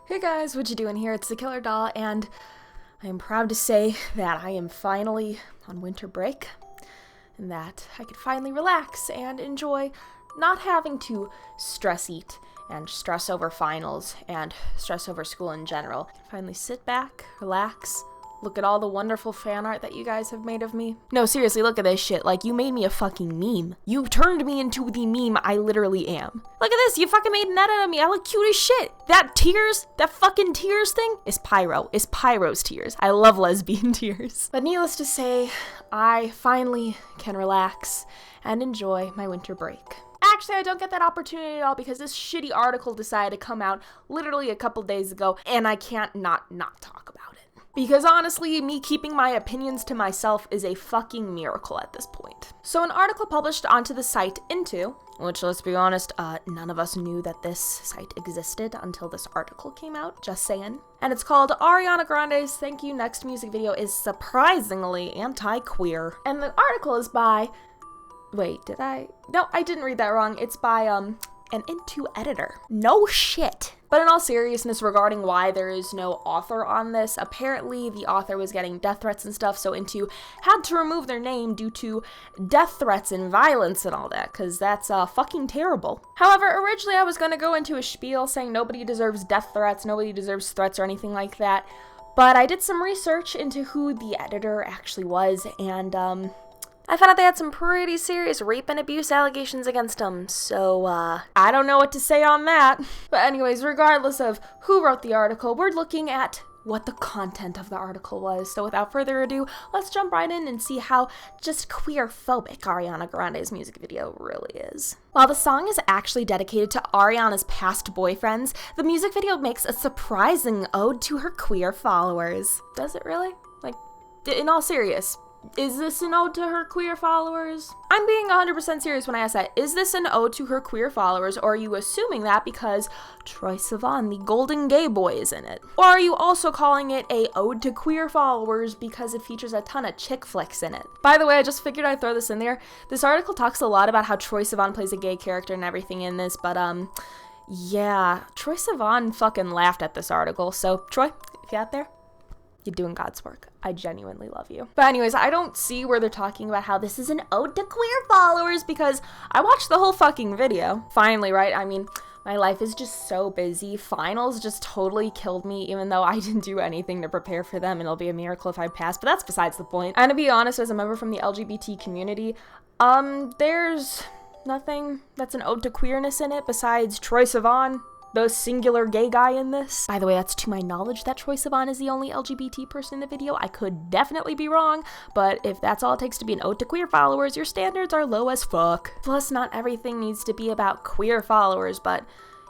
Hey guys, what you doing here? It's TheKillerDoll, and I am proud to say that I am finally on winter break, and that I could finally relax and enjoy not having to stress eat and stress over finals and stress over school in general. Finally sit back, relax, look at all the wonderful fan art that you guys have made of me. No, seriously, look at this shit. Like, you made me a fucking meme. You turned me into the meme I literally am. Look at this, you fucking made an edit of me. I look cute as shit. That fucking tears thing is Pyro. It's Pyro's tears. I love lesbian tears. But needless to say, I finally can relax and enjoy my winter break. Actually, I don't get that opportunity at all because this shitty article decided to come out literally a couple days ago, and I can't not talk about it. Because honestly, me keeping my opinions to myself is a fucking miracle at this point. So an article published onto the site Into, which, let's be honest, none of us knew that this site existed until this article came out, just saying. And it's called Ariana Grande's Thank You Next music video is surprisingly anti-queer. And the article is by... Wait, did I? No, I didn't read that wrong. It's by, an Into editor. No shit. But in all seriousness, regarding why there is no author on this, apparently the author was getting death threats and stuff, so Into had to remove their name due to death threats and violence and all that, because that's fucking terrible. However, originally I was going to go into a spiel saying nobody deserves death threats, nobody deserves threats or anything like that, but I did some research into who the editor actually was, and I found out they had some pretty serious rape and abuse allegations against them, so, I don't know what to say on that. But anyways, regardless of who wrote the article, we're looking at what the content of the article was. So without further ado, let's jump right in and see how just queer-phobic Ariana Grande's music video really is. While the song is actually dedicated to Ariana's past boyfriends, the music video makes a surprising ode to her queer followers. Does it really? Like, in all seriousness, is this an ode to her queer followers? I'm being 100% serious when I ask that. Is this an ode to her queer followers, or are you assuming that because Troye Sivan, the golden gay boy, is in it? Or are you also calling it a ode to queer followers because it features a ton of chick flicks in it? By the way, I just figured I'd throw this in there. This article talks a lot about how Troye Sivan plays a gay character and everything in this, but yeah, Troye Sivan fucking laughed at this article, so Troye, if you're out there, you're doing God's work. I genuinely love you. But anyways, I don't see where they're talking about how this is an ode to queer followers because I watched the whole fucking video. Finally, right? I mean, my life is just so busy. Finals just totally killed me, even though I didn't do anything to prepare for them, and it'll be a miracle if I pass, but that's besides the point. And to be honest, as a member from the LGBT community, there's nothing that's an ode to queerness in it besides Troye Sivan, the singular gay guy in this. By the way, that's to my knowledge that Troye Sivan is the only LGBT person in the video. I could definitely be wrong, but if that's all it takes to be an ode to queer followers, your standards are low as fuck. Plus, not everything needs to be about queer followers, but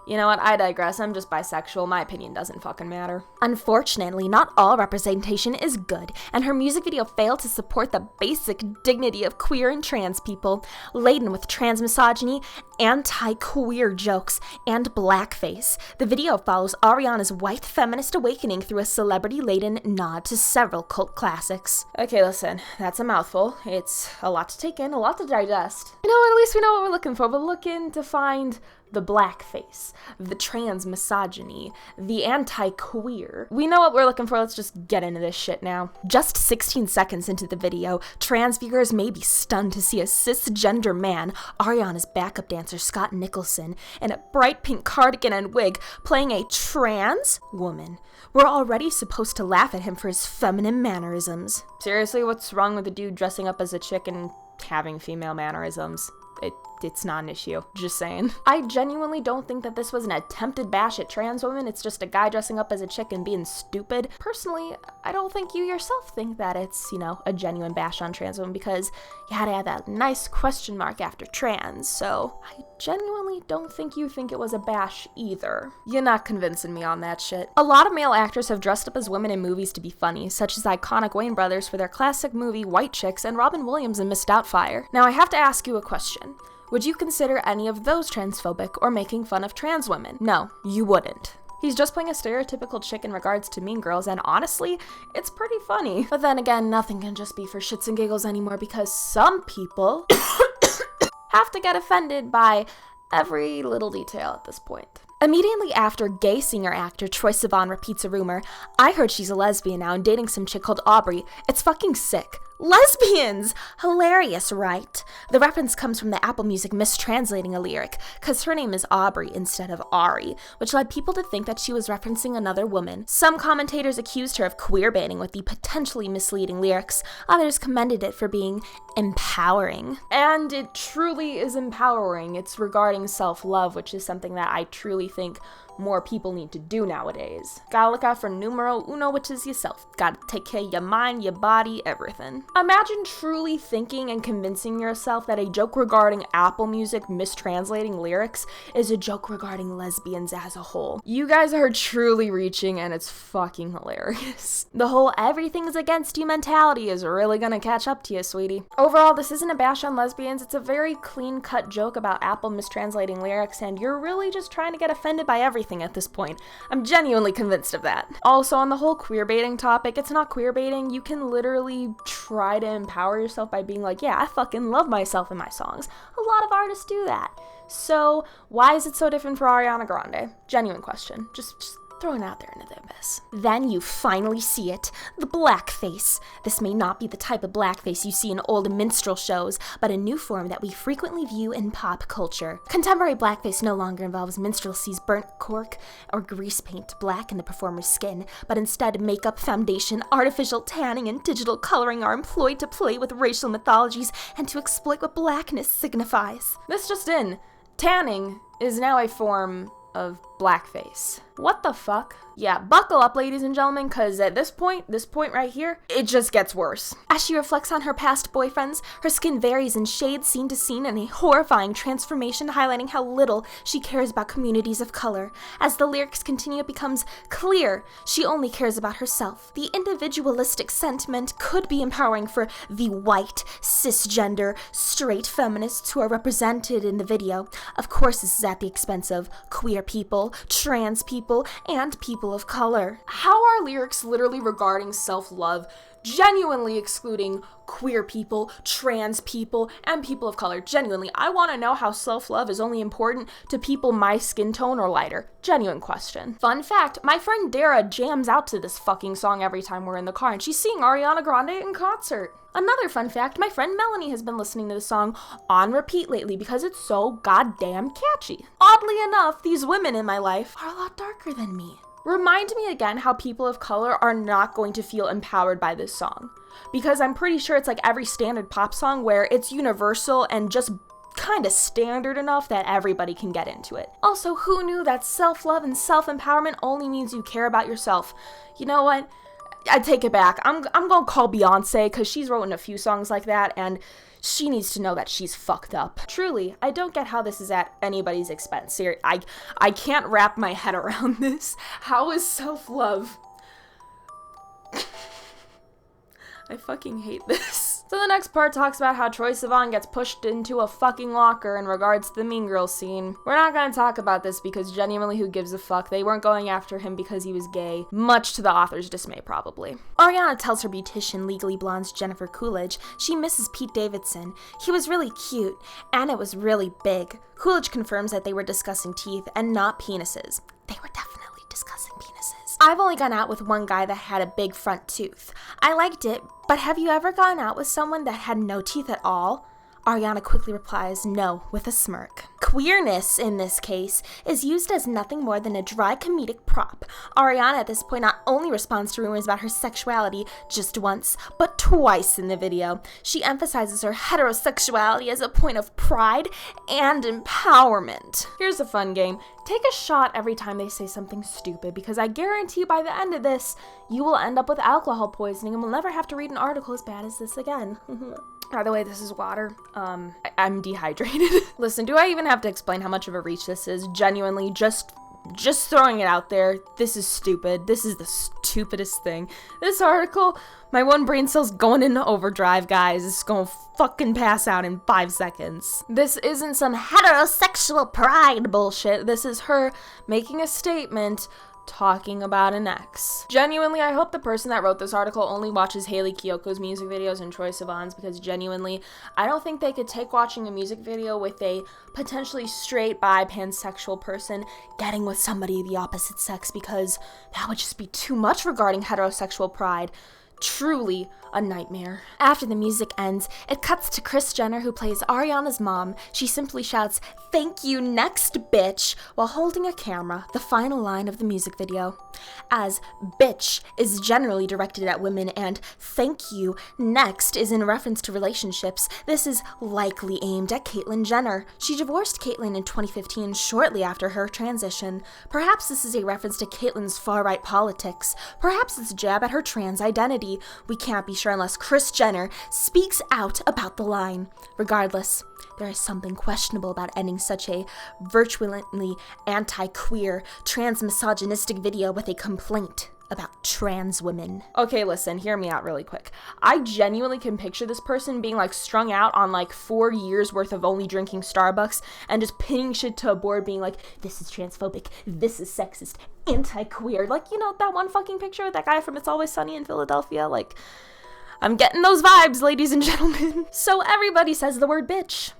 you know what, I digress. I'm just bisexual. My opinion doesn't fucking matter. Unfortunately, not all representation is good, and her music video failed to support the basic dignity of queer and trans people, laden with transmisogyny, anti-queer jokes, and blackface. The video follows Ariana's white feminist awakening through a celebrity-laden nod to several cult classics. Okay, listen, that's a mouthful. It's a lot to take in, a lot to digest. You know what, at least we know what we're looking for. We're looking to find the blackface, the transmisogyny, the anti-queer. We know what we're looking for, let's just get into this shit now. Just 16 seconds into the video, trans viewers may be stunned to see a cisgender man, Ariana's backup dancer Scott Nicholson, in a bright pink cardigan and wig, playing a trans woman. We're already supposed to laugh at him for his feminine mannerisms. Seriously, what's wrong with a dude dressing up as a chick and having female mannerisms? It's not an issue. Just saying. I genuinely don't think that this was an attempted bash at trans women. It's just a guy dressing up as a chick and being stupid. Personally, I don't think you yourself think that it's, you know, a genuine bash on trans women because you had to add that nice question mark after trans. So I genuinely don't think you think it was a bash either. You're not convincing me on that shit. A lot of male actors have dressed up as women in movies to be funny, such as iconic Wayne brothers for their classic movie White Chicks and Robin Williams in Miss Doubtfire. Now I have to ask you a question. Would you consider any of those transphobic or making fun of trans women? No, you wouldn't. He's just playing a stereotypical chick in regards to Mean Girls, and honestly, it's pretty funny. But then again, nothing can just be for shits and giggles anymore because some people have to get offended by every little detail at this point. Immediately after gay singer-actor Troye Sivan repeats a rumor, I heard she's a lesbian now and dating some chick called Aubrey. It's fucking sick. Lesbians! Hilarious, right? The reference comes from the Apple Music mistranslating a lyric, cause her name is Aubrey instead of Ari, which led people to think that she was referencing another woman. Some commentators accused her of queerbaiting with the potentially misleading lyrics. Others commended it for being empowering. And it truly is empowering. It's regarding self-love, which is something that I truly think more people need to do nowadays. Gotta look out for numero uno, which is yourself. Gotta take care of your mind, your body, everything. Imagine truly thinking and convincing yourself that a joke regarding Apple Music mistranslating lyrics is a joke regarding lesbians as a whole. You guys are truly reaching, and it's fucking hilarious. The whole everything's against you mentality is really gonna catch up to you, sweetie. Overall, this isn't a bash on lesbians. It's a very clean-cut joke about Apple mistranslating lyrics, and you're really just trying to get offended by everything at this point. I'm genuinely convinced of that. Also, on the whole queerbaiting topic, it's not queerbaiting. You can literally try to empower yourself by being like, yeah, I fucking love myself in my songs. A lot of artists do that. So, why is it so different for Ariana Grande? Genuine question. Just throwing it out there into the abyss. Then you finally see it. The blackface. This may not be the type of blackface you see in old minstrel shows, but a new form that we frequently view in pop culture. Contemporary blackface no longer involves minstrelsy's burnt cork or grease paint to blacken the performer's skin, but instead makeup, foundation, artificial tanning, and digital coloring are employed to play with racial mythologies and to exploit what blackness signifies. This just in. Tanning is now a form of blackface. What the fuck? Yeah, buckle up, ladies and gentlemen, because at this point right here, it just gets worse. As she reflects on her past boyfriends, her skin varies in shades scene to scene in a horrifying transformation highlighting how little she cares about communities of color. As the lyrics continue, it becomes clear she only cares about herself. The individualistic sentiment could be empowering for the white, cisgender, straight feminists who are represented in the video. Of course, this is at the expense of queer people, trans people, and people of color. How are lyrics literally regarding self-love genuinely excluding queer people, trans people, and people of color? Genuinely, I want to know how self-love is only important to people my skin tone or lighter. Genuine question. Fun fact, my friend Dara jams out to this fucking song every time we're in the car, and she's seeing Ariana Grande in concert. Another fun fact, my friend Melanie has been listening to the song on repeat lately because it's so goddamn catchy. Oddly enough, these women in my life are a lot darker than me. Remind me again how people of color are not going to feel empowered by this song. Because I'm pretty sure it's like every standard pop song where it's universal and just kind of standard enough that everybody can get into it. Also, who knew that self-love and self-empowerment only means you care about yourself? You know what? I take it back. I'm gonna call Beyonce because she's written a few songs like that and she needs to know that she's fucked up. Truly, I don't get how this is at anybody's expense. Seriously, I can't wrap my head around this. How is self-love? I fucking hate this. So the next part talks about how Troye Sivan gets pushed into a fucking locker in regards to the Mean Girls scene. We're not gonna talk about this because genuinely who gives a fuck? They weren't going after him because he was gay, much to the author's dismay probably. Ariana tells her beautician Legally Blonde's Jennifer Coolidge she misses Pete Davidson. He was really cute, and it was really big. Coolidge confirms that they were discussing teeth and not penises. They were definitely discussing penises. I've only gone out with one guy that had a big front tooth. I liked it, but have you ever gone out with someone that had no teeth at all? Ariana quickly replies, no, with a smirk. Queerness, in this case, is used as nothing more than a dry comedic prop. Ariana at this point not only responds to rumors about her sexuality just once, but twice in the video. She emphasizes her heterosexuality as a point of pride and empowerment. Here's a fun game. Take a shot every time they say something stupid, because I guarantee by the end of this, you will end up with alcohol poisoning and will never have to read an article as bad as this again. By the way, this is water. I'm dehydrated. Listen, do I even have to explain how much of a reach this is? Genuinely, just throwing it out there. This is stupid. This is the stupidest thing. This article, my one brain cell's going into overdrive, guys. It's gonna fucking pass out in 5 seconds. This isn't some heterosexual pride bullshit. This is her making a statement talking about an ex. Genuinely, I hope the person that wrote this article only watches Hayley Kiyoko's music videos and Troye Sivan's, because genuinely, I don't think they could take watching a music video with a potentially straight bi pansexual person getting with somebody the opposite sex, because that would just be too much regarding heterosexual pride. Truly a nightmare. After the music ends, it cuts to Kris Jenner, who plays Ariana's mom. She simply shouts, "Thank you, next bitch," while holding a camera, the final line of the music video. As bitch is generally directed at women and thank you, next is in reference to relationships, this is likely aimed at Caitlyn Jenner. She divorced Caitlyn in 2015 shortly after her transition. Perhaps this is a reference to Caitlyn's far-right politics. Perhaps it's a jab at her trans identity. We can't be sure unless Kris Jenner speaks out about the line. Regardless, there is something questionable about ending such a virulently anti-queer, trans-misogynistic video with a complaint about trans women. Okay, listen, hear me out really quick. I genuinely can picture this person being like strung out on like 4 years worth of only drinking Starbucks and just pinning shit to a board being like, this is transphobic, this is sexist, anti-queer. Like, you know, that one fucking picture with that guy from It's Always Sunny in Philadelphia? Like, I'm getting those vibes, ladies and gentlemen. So everybody says the word bitch,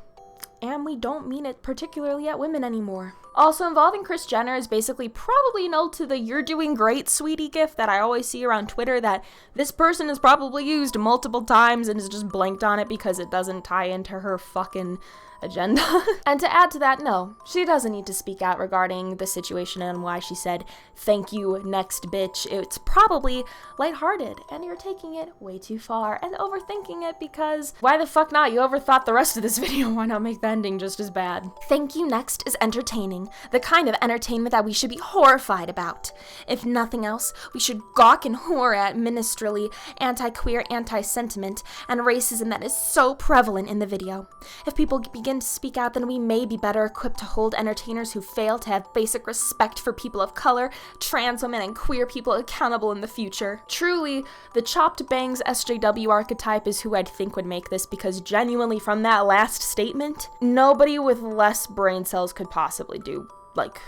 and we don't mean it particularly at women anymore. Also involving Kris Jenner is basically probably an ode to the "you're doing great, sweetie" gif that I always see around Twitter that this person has probably used multiple times and has just blanked on it because it doesn't tie into her fucking agenda. And to add to that, no, she doesn't need to speak out regarding the situation and why she said, "Thank you, next bitch." It's probably lighthearted, and you're taking it way too far and overthinking it, because why the fuck not? You overthought the rest of this video. Why not make the ending just as bad? Thank you, next is entertaining. The kind of entertainment that we should be horrified about. If nothing else, we should gawk and whore at ministrily anti-queer, anti-sentiment, and racism that is so prevalent in the video. If people begin to speak out, then we may be better equipped to hold entertainers who fail to have basic respect for people of color, trans women, and queer people accountable in the future. Truly, the chopped bangs SJW archetype is who I'd think would make this, because genuinely from that last statement, nobody with less brain cells could possibly do, like,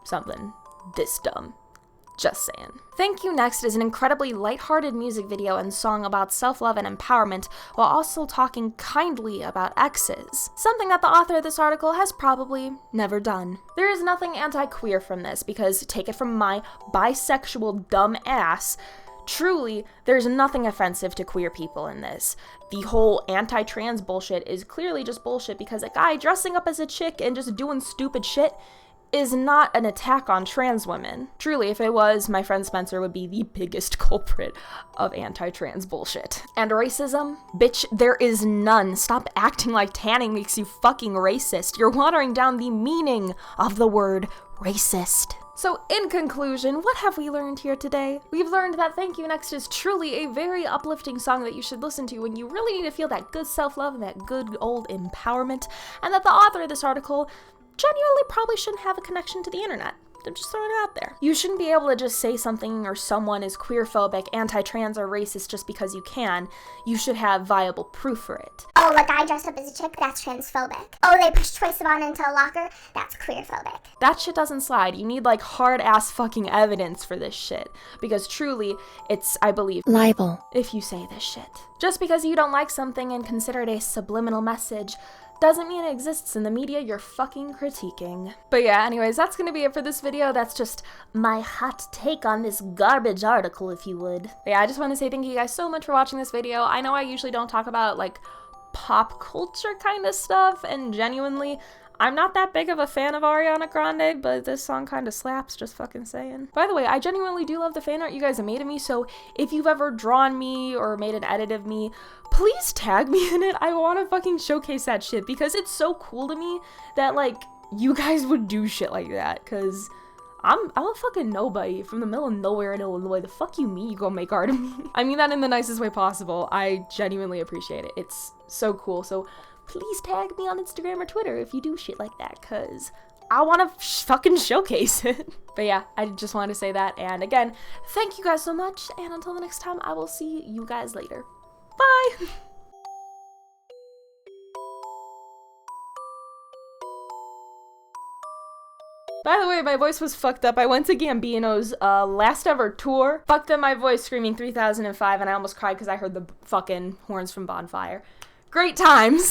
something this dumb. Just saying. Thank You Next is an incredibly lighthearted music video and song about self-love and empowerment, while also talking kindly about exes, something that the author of this article has probably never done. There is nothing anti-queer from this, because take it from my bisexual dumb ass, truly, there's nothing offensive to queer people in this. The whole anti-trans bullshit is clearly just bullshit, because a guy dressing up as a chick and just doing stupid shit is not an attack on trans women. Truly, if it was, my friend Spencer would be the biggest culprit of anti-trans bullshit. And racism? Bitch, there is none. Stop acting like tanning makes you fucking racist. You're watering down the meaning of the word racist. So in conclusion, what have we learned here today? We've learned that Thank You Next is truly a very uplifting song that you should listen to when you really need to feel that good self-love and that good old empowerment, and that the author of this article genuinely probably shouldn't have a connection to the internet. I'm just throwing it out there. You shouldn't be able to just say something or someone is queerphobic, anti-trans, or racist just because you can. You should have viable proof for it. Oh, a guy dressed up as a chick? That's transphobic. Oh, they pushed Troye Sivan into a locker? That's queerphobic. That shit doesn't slide. You need like hard-ass fucking evidence for this shit. Because truly, it's, I believe, libel if you say this shit. Just because you don't like something and consider it a subliminal message doesn't mean it exists in the media you're fucking critiquing. But yeah, anyways, that's gonna be it for this video. That's just my hot take on this garbage article, if you would. But yeah, I just want to say thank you guys so much for watching this video. I know I usually don't talk about, like, pop culture kind of stuff, and genuinely, I'm not that big of a fan of Ariana Grande, but this song kind of slaps, just fucking saying. By the way, I genuinely do love the fan art you guys have made of me, so if you've ever drawn me or made an edit of me, please tag me in it. I want to fucking showcase that shit, because it's so cool to me that, like, you guys would do shit like that, because I'm a fucking nobody from the middle of nowhere in Illinois. The fuck you mean you gonna make art of me? I mean that in the nicest way possible. I genuinely appreciate it. It's so cool. So please tag me on Instagram or Twitter if you do shit like that, because I want to fucking showcase it. But yeah, I just wanted to say that. And again, thank you guys so much. And until the next time, I will see you guys later. Bye! By the way, my voice was fucked up. I went to Gambino's last ever tour. Fucked up my voice screaming 3005, and I almost cried because I heard the fucking horns from Bonfire. Great times.